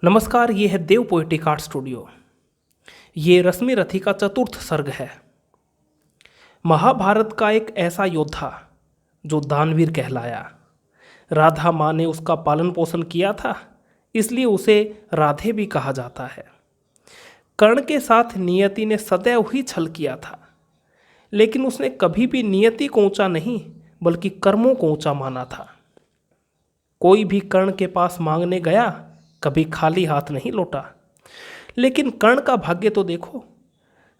नमस्कार, ये है देव पोएटिक आर्ट स्टूडियो। ये रश्मि रथी का चतुर्थ सर्ग है। महाभारत का एक ऐसा योद्धा जो दानवीर कहलाया। राधा माँ ने उसका पालन पोषण किया था, इसलिए उसे राधे भी कहा जाता है। कर्ण के साथ नियति ने सदैव ही छल किया था, लेकिन उसने कभी भी नियति को ऊंचा नहीं बल्कि कर्मों को ऊंचा माना था। कोई भी कर्ण के पास मांगने गया कभी खाली हाथ नहीं लौटा। लेकिन कर्ण का भाग्य तो देखो,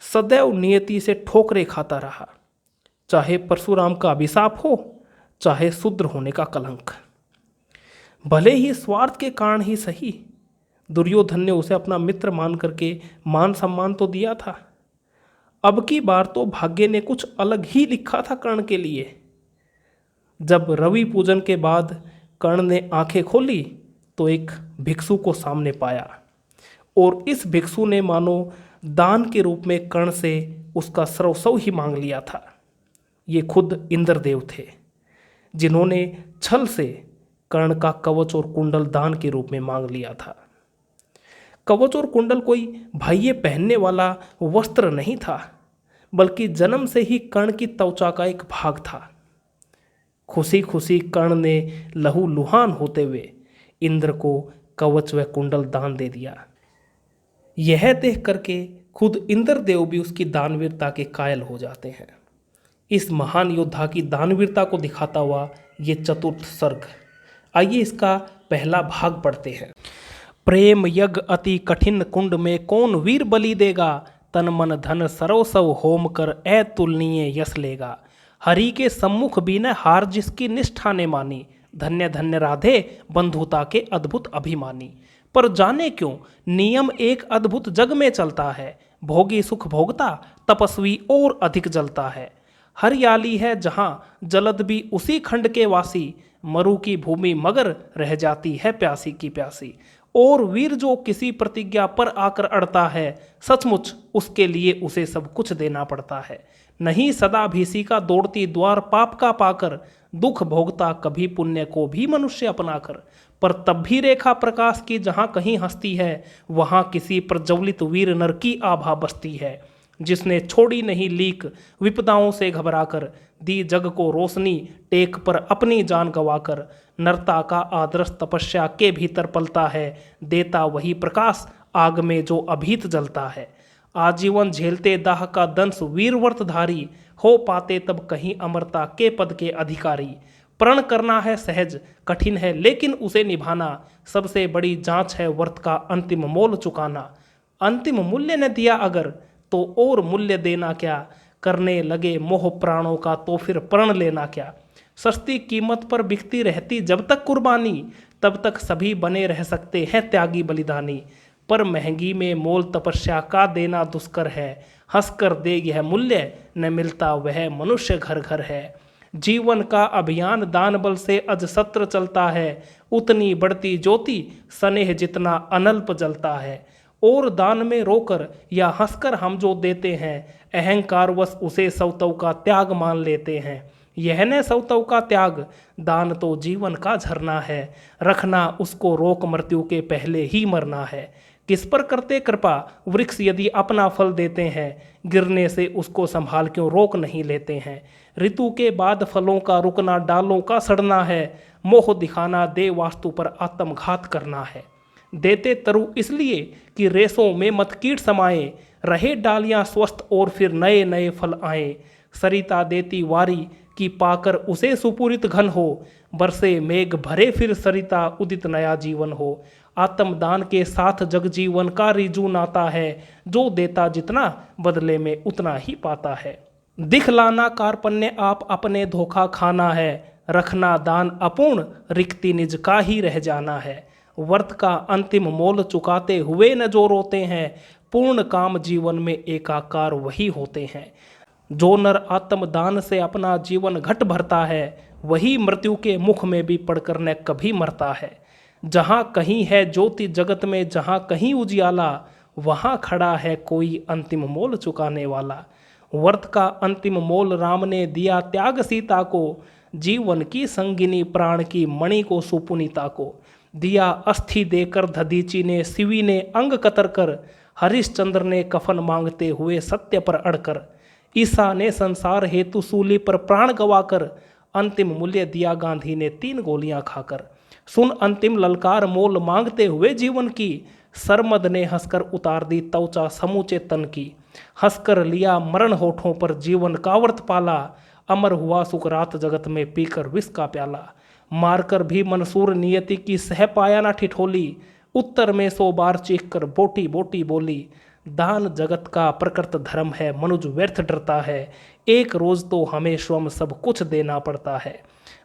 सदैव नियति से ठोकरें खाता रहा, चाहे परशुराम का अभिशाप हो, चाहे शूद्र होने का कलंक। भले ही स्वार्थ के कारण ही सही, दुर्योधन ने उसे अपना मित्र मान करके मान सम्मान तो दिया था। अब की बार तो भाग्य ने कुछ अलग ही लिखा था कर्ण के लिए। जब रवि पूजन के बाद कर्ण ने आंखें खोली तो एक भिक्षु को सामने पाया, और इस भिक्षु ने मानो दान के रूप में कर्ण से उसका सर्वस्व ही मांग लिया था। ये खुद इंद्रदेव थे, जिन्होंने छल से कर्ण का कवच और कुंडल दान के रूप में मांग लिया था। कवच और कुंडल कोई बाह्य पहनने वाला वस्त्र नहीं था, बल्कि जन्म से ही कर्ण की त्वचा का एक भाग था। खुशी खुशी कर्ण ने लहू लुहान होते हुए इंद्र को कवच व कुंडल दान दे दिया। यह देख करके खुद इंद्रदेव भी उसकी दानवीरता के कायल हो जाते हैं। इस महान योद्धा की दानवीरता को दिखाता हुआ ये चतुर्थ सर्ग। आइए इसका पहला भाग पढ़ते हैं। प्रेम यज्ञ अति कठिन कुंड में कौन वीर बलि देगा, तन मन धन सर्वस्व होम कर अतुलनीय यश लेगा। हरि के सम्मुख भी न हार जिसकी निष्ठा ने मानी, धन्य धन्य राधे बंधुता के अद्भुत अभिमानी। पर जाने क्यों नियम एक अद्भुत जग में चलता है, भोगी सुख भोगता तपस्वी और अधिक जलता है। हरियाली है जहाँ जलद भी उसी खंड के वासी, मरु की भूमि मगर रह जाती है प्यासी की प्यासी। और वीर जो किसी प्रतिज्ञा पर आकर अड़ता है, सचमुच उसके लिए उसे सब कुछ देना पड़ता है। नहीं सदा भीसी का दौड़ती द्वार पाप का पाकर, दुख भोगता कभी पुण्य को भी मनुष्य अपनाकर। पर तब भी रेखा प्रकाश की जहाँ कहीं हस्ती है, वहाँ किसी प्रज्वलित वीर नर की आभा बसती है। जिसने छोड़ी नहीं लीक विपदाओं से घबराकर, दी जग को रोशनी टेक पर अपनी जान गंवाकर। नरता का आदर्श तपस्या के भीतर पलता है, देता वही प्रकाश आग में जो अभीत जलता है। आजीवन झेलते दाह का दंश वीरव्रतधारी, हो पाते तब कहीं अमरता के पद के अधिकारी। प्रण करना है सहज कठिन है लेकिन उसे निभाना, सबसे बड़ी जांच है व्रत का अंतिम मोल चुकाना। अंतिम मूल्य न दिया अगर तो और मूल्य देना क्या, करने लगे मोह प्राणों का तो फिर प्रण लेना क्या। सस्ती कीमत पर बिकती रहती जब तक कुर्बानी, तब तक सभी बने रह सकते हैं त्यागी बलिदानी। पर महंगी में मोल तपस्या का देना दुष्कर है, हंसकर दे यह मूल्य न मिलता वह मनुष्य घर घर है। जीवन का अभियान दान बल से अज सत्र चलता है, उतनी बढ़ती ज्योति स्नेह जितना अनल्प जलता है। और दान में रोकर या हंसकर हम जो देते हैं, अहंकारवश उसे सौतव का त्याग मान लेते हैं। यह न सौतव का त्याग, दान तो जीवन का झरना है, रखना उसको रोक मृत्यु के पहले ही मरना है। किस पर करते कृपा वृक्ष यदि अपना फल देते हैं, गिरने से उसको संभाल क्यों रोक नहीं लेते हैं। ऋतु के बाद फलों का रुकना डालों का सड़ना है, मोह दिखाना दे वास्तु पर आत्मघात करना है। देते तरु इसलिए कि रेशों में मत कीट समाए, रहे डालियां स्वस्थ और फिर नए नए फल आए। सरिता देती वारी कि पाकर उसे सुपूरित घन हो, बरसे मेघ भरे फिर सरिता उदित नया जीवन हो। आत्मदान के साथ जग जीवन का रिजू नाता है, जो देता जितना बदले में उतना ही पाता है। दिखलाना कार्पण्य आप अपने धोखा खाना है, रखना दान अपूर्ण रिक्ति निज का ही रह जाना है। वर्त का अंतिम मोल चुकाते हुए न जो रोते हैं, पूर्ण काम जीवन में एकाकार वही होते हैं। जो नर आत्मदान से अपना जीवन घट भरता है, वही मृत्यु के मुख में भी पड़कर न कभी मरता है। जहाँ कहीं है ज्योति जगत में, जहाँ कहीं उजियाला, वहाँ खड़ा है कोई अंतिम मोल चुकाने वाला। वर्त का अंतिम मोल राम ने दिया त्याग सीता को, जीवन की संगिनी प्राण की मणि को सुपुनीता को। दिया अस्थि देकर दधीचि ने, शिवी ने अंग कतर कर, हरिश्चंद्र ने कफन मांगते हुए सत्य पर अड़कर, ईसा ने संसार हेतु सूली पर प्राण गवाकर, अंतिम मूल्य दिया गांधी ने 3 गोलियां खाकर। सुन अंतिम ललकार मोल मांगते हुए जीवन की, सरमद ने हंसकर उतार दी त्वचा समूचे तन की। हंसकर लिया मरण होठों पर जीवन का व्रत पाला, अमर हुआ सुकरात जगत में पीकर विष का प्याला। मारकर भी मंसूर नियति की सह पाया ना ठिठोली, उत्तर में 100 बार चीख कर बोटी बोटी बोली। दान जगत का प्रकृत धर्म है, मनुज व्यर्थ डरता है, एक रोज तो हमें स्वयं सब कुछ देना पड़ता है।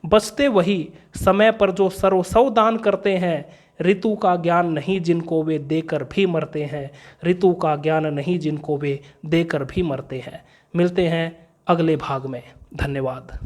बचते वही समय पर जो सर्वस्व दान करते हैं, ऋतु का ज्ञान नहीं जिनको वे देकर भी मरते हैं, ऋतु का ज्ञान नहीं जिनको वे देकर भी मरते हैं। मिलते हैं अगले भाग में। धन्यवाद।